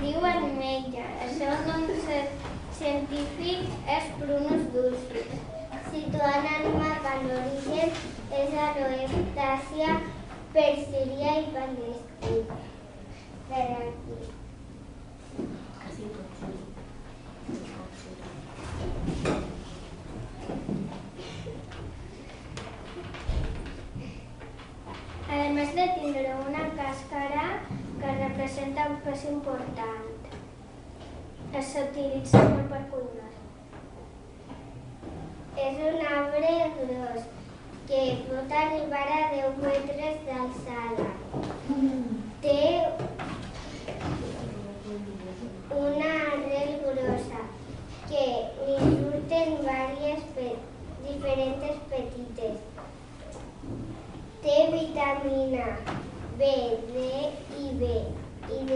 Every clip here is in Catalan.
diu ametlla. El seu nom científic és Prunus dulcis. Situant animal en l'origen és a l'oest d'Àsia, per Síria i Palestina. Per aquí. Además de tindre una càscara que representa un pes important, s'utilitza molt per cuinar. És un arbre gros que pot arribar a 10 metres d'alçada. Té una arrel grossa que li surten diverses diferents petites. Té vitamina B, D i D.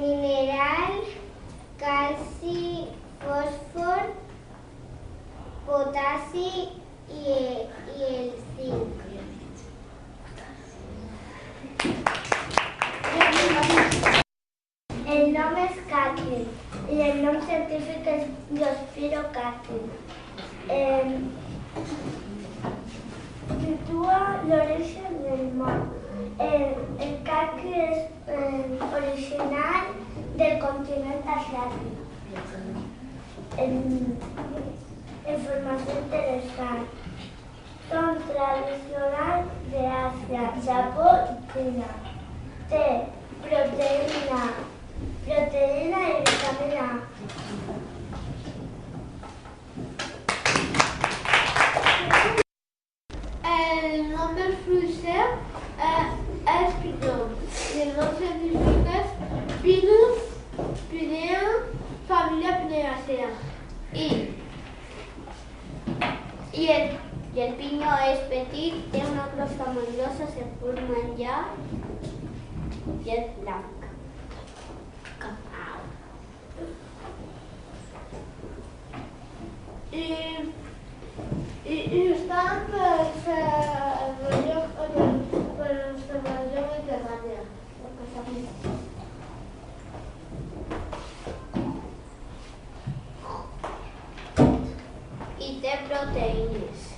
Mineral, calci, fòsfor, potassi i el zinc. El nom és caqui i el nom científic és Diospirocaqui. Situa l'origen del món. El caqui és original del continent asiàtic. Informació interessant. Són tradicionals d'Àsia, Japó i Xina. Té proteïna i vitamina A. El nom del fruiter és pinyó i el nom científic és Pinus pinea, família Pineaceae. I el pinyó és petit, té una crosta molt grossa, se pot menjar i és blanc. I estan per la regió mediterrània. I té proteïnes.